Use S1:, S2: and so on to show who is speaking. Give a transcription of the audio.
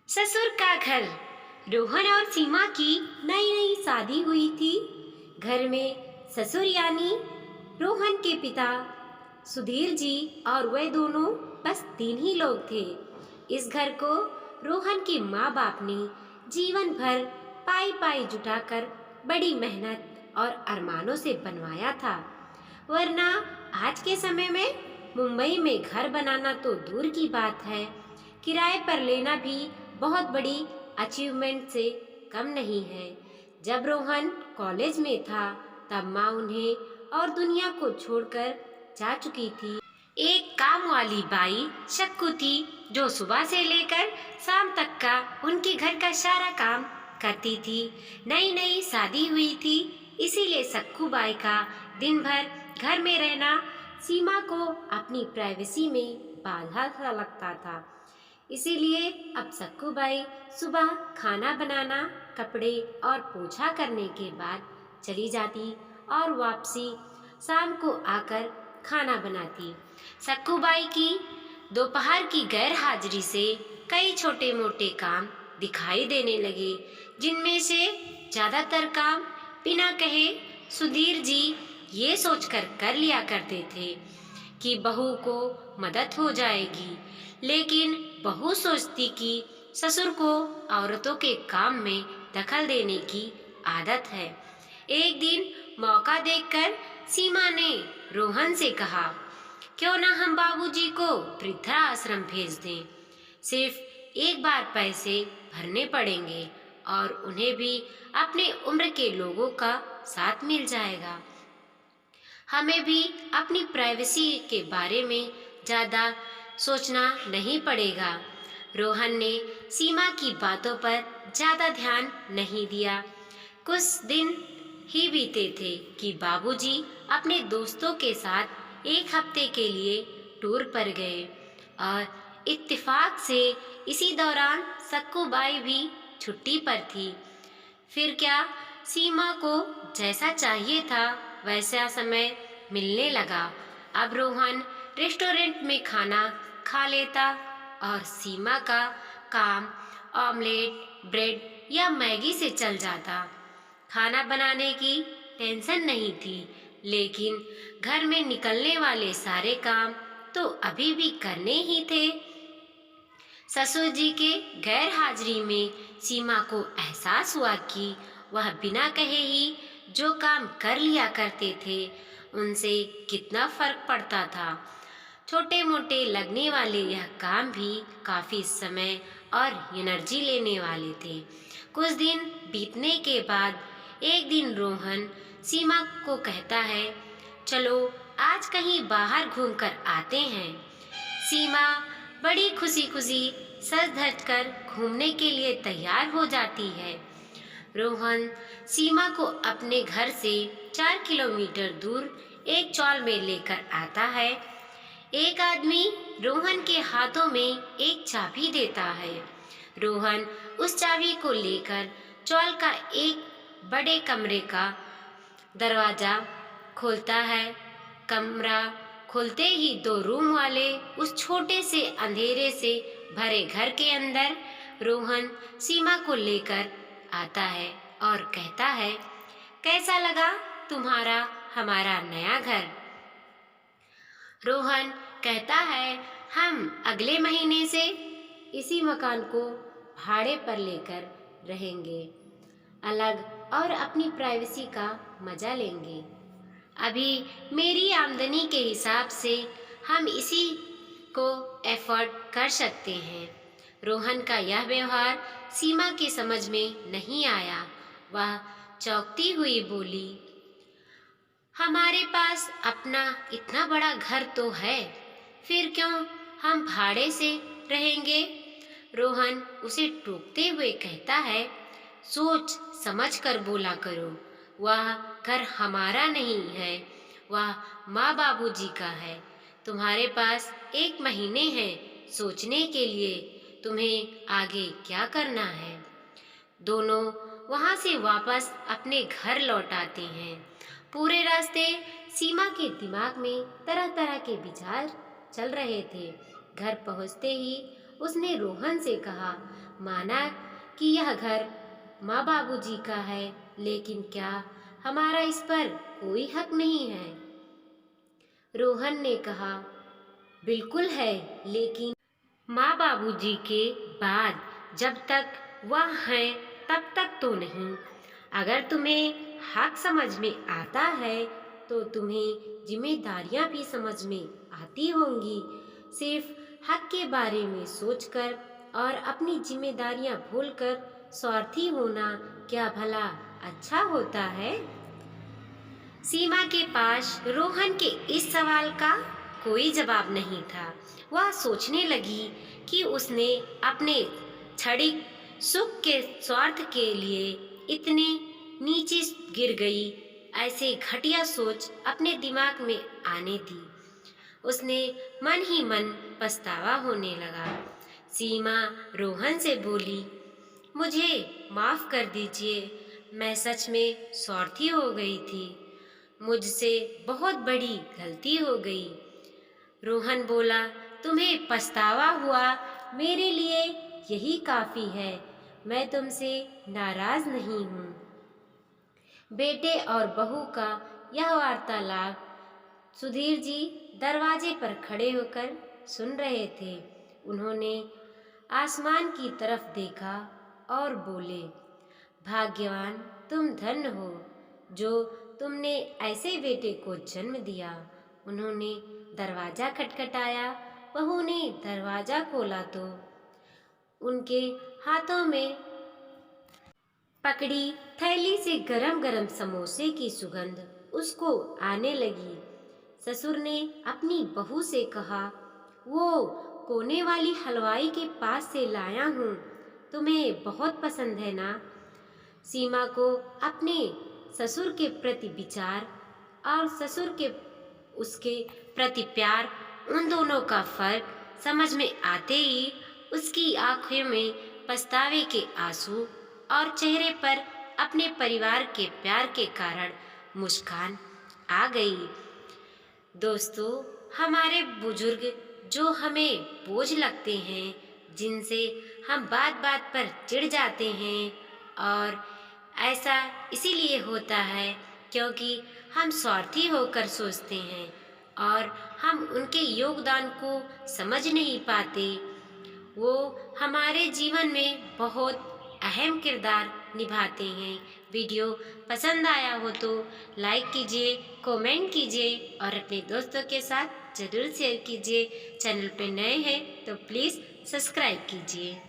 S1: ससुर का घर। रोहन और सीमा की नई नई शादी हुई थी। घर में ससुर यानी रोहन के पिता सुधीर जी और वे दोनों बस 3 ही लोग थे। इस घर को रोहन के माँ बाप ने जीवन भर पाई पाई जुटाकर बड़ी मेहनत और अरमानों से बनवाया था। वरना आज के समय में मुंबई में घर बनाना तो दूर की बात है, किराए पर लेना भी बहुत बड़ी अचीवमेंट से कम नहीं है। जब रोहन कॉलेज में था तब माँ उन्हें और दुनिया को छोड़कर जा चुकी थी। एक काम वाली बाई शक्कू थी जो सुबह से लेकर शाम तक का उनके घर का सारा काम करती थी। नई नई शादी हुई थी, इसीलिए सक्कू बाई का दिन भर घर में रहना सीमा को अपनी प्राइवेसी में बाधा सा लगता था। इसीलिए अब सक्कू बाई सुबह खाना बनाना, कपड़े और पोछा करने के बाद चली जाती और वापसी शाम को आकर खाना बनाती। सक्कू बाई की दोपहर की गैर हाजिरी से कई छोटे मोटे काम दिखाई देने लगे, जिनमें से ज़्यादातर काम बिना कहे सुधीर जी ये सोचकर कर लिया करते थे कि बहू को मदद हो जाएगी, लेकिन बहू सोचती कि ससुर को औरतों के काम में दखल देने की आदत है। एक दिन मौका देखकर सीमा ने रोहन से कहा, क्यों ना हम बाबूजी को वृद्धाश्रम भेज दें। सिर्फ एक बार पैसे भरने पड़ेंगे और उन्हें भी अपने उम्र के लोगों का साथ मिल जाएगा। हमें भी अपनी प्राइवेसी के बारे में ज़्यादा सोचना नहीं पड़ेगा। रोहन ने सीमा की बातों पर ज़्यादा ध्यान नहीं दिया। कुछ दिन ही बीते थे कि बाबूजी अपने दोस्तों के साथ एक हफ्ते के लिए टूर पर गए और इत्तेफाक से इसी दौरान सक्कू बाई भी छुट्टी पर थी। फिर क्या, सीमा को जैसा चाहिए था वैसा समय मिलने लगा। अब रोहन रेस्टोरेंट में खाना खा लेता और सीमा का काम ऑमलेट, ब्रेड या मैगी से चल जाता। खाना बनाने की टेंशन नहीं थी, लेकिन घर में निकलने वाले सारे काम तो अभी भी करने ही थे। ससुर जी के गैर हाजिरी में सीमा को एहसास हुआ कि वह बिना कहे ही जो काम कर लिया करते थे उनसे कितना फर्क पड़ता था। छोटे मोटे लगने वाले यह काम भी काफ़ी समय और एनर्जी लेने वाले थे। कुछ दिन बीतने के बाद एक दिन रोहन सीमा को कहता है, चलो आज कहीं बाहर घूमकर आते हैं। सीमा बड़ी खुशी खुशी सज धज कर घूमने के लिए तैयार हो जाती है। रोहन सीमा को अपने घर से 4 किलोमीटर दूर एक चौल में लेकर आता है। एक आदमी रोहन के हाथों में एक चाबी देता है। रोहन उस चाबी को लेकर चौल का एक बड़े कमरे का दरवाजा खोलता है। कमरा खुलते ही 2 रूम वाले उस छोटे से अंधेरे से भरे घर के अंदर रोहन सीमा को लेकर आता है और कहता है, कैसा लगा तुम्हारा हमारा नया घर? रोहन कहता है, हम अगले महीने से इसी मकान को भाड़े पर लेकर रहेंगे, अलग और अपनी प्राइवेसी का मजा लेंगे। अभी मेरी आमदनी के हिसाब से हम इसी को एफर्ड कर सकते हैं। रोहन का यह व्यवहार सीमा की समझ में नहीं आया। वह चौंकती हुई बोली, हमारे पास अपना इतना बड़ा घर तो है, फिर क्यों हम भाड़े से रहेंगे? रोहन उसे टोकते हुए कहता है, सोच समझ कर बोला करो। वह घर हमारा नहीं है, वह माँ बाबूजी का है। तुम्हारे पास 1 महीने हैं सोचने के लिए तुम्हें आगे क्या करना है। दोनों वहाँ से वापस अपने घर लौट आते हैं। पूरे रास्ते सीमा के दिमाग में तरह तरह के विचार चल रहे थे। घर पहुँचते ही उसने रोहन से कहा, माना कि यह घर माँ बाबूजी का है, लेकिन क्या हमारा इस पर कोई हक नहीं है? रोहन ने कहा, बिल्कुल है, लेकिन माँ बाबूजी के बाद जब तक वह हैं तब तक तो नहीं। अगर तुम्हें हक समझ में आता है तो तुम्हें जिम्मेदारियां भी समझ में आती होंगी। सिर्फ हक के बारे में सोचकर और अपनी जिम्मेदारियां भूलकर स्वार्थी होना क्या भला अच्छा होता है? सीमा के पास रोहन के इस सवाल का कोई जवाब नहीं था। वह सोचने लगी कि उसने अपने क्षणिक सुख के स्वार्थ के लिए इतने नीचे गिर गई। ऐसे घटिया सोच अपने दिमाग में आने दी। उसने मन ही मन पछतावा होने लगा। सीमा रोहन से बोली, मुझे माफ कर दीजिए, मैं सच में स्वार्थी हो गई थी। मुझसे बहुत बड़ी गलती हो गई। रोहन बोला, तुम्हें पछतावा हुआ, मेरे लिए यही काफी है। मैं तुमसे नाराज नहीं हूँ। बेटे और बहू का यह वार्तालाप सुधीर जी दरवाजे पर खड़े होकर सुन रहे थे। उन्होंने आसमान की तरफ देखा और बोले, भाग्यवान तुम धन्य हो जो तुमने ऐसे बेटे को जन्म दिया। उन्होंने दरवाजा खटखटाया। बहू ने दरवाजा खोला तो उनके हाथों में पकड़ी थैली से गरम गरम समोसे की सुगंध उसको आने लगी। ससुर ने अपनी बहू से कहा, वो कोने वाली हलवाई के पास से लाया हूँ, तुम्हें बहुत पसंद है ना? सीमा को अपने ससुर के प्रति विचार और ससुर के उसके प्रति प्यार, उन दोनों का फर्क समझ में आते ही उसकी आंखों में पछतावे के आंसू और चेहरे पर अपने परिवार के प्यार के कारण मुस्कान आ गई। दोस्तों, हमारे बुजुर्ग जो हमें बोझ लगते हैं, जिनसे हम बात बात पर चिढ़ जाते हैं, और ऐसा इसीलिए होता है क्योंकि हम स्वार्थी होकर सोचते हैं और हम उनके योगदान को समझ नहीं पाते। वो हमारे जीवन में बहुत अहम किरदार निभाते हैं। वीडियो पसंद आया हो तो लाइक कीजिए, कमेंट कीजिए और अपने दोस्तों के साथ ज़रूर शेयर कीजिए। चैनल पे नए हैं तो प्लीज़ सब्सक्राइब कीजिए।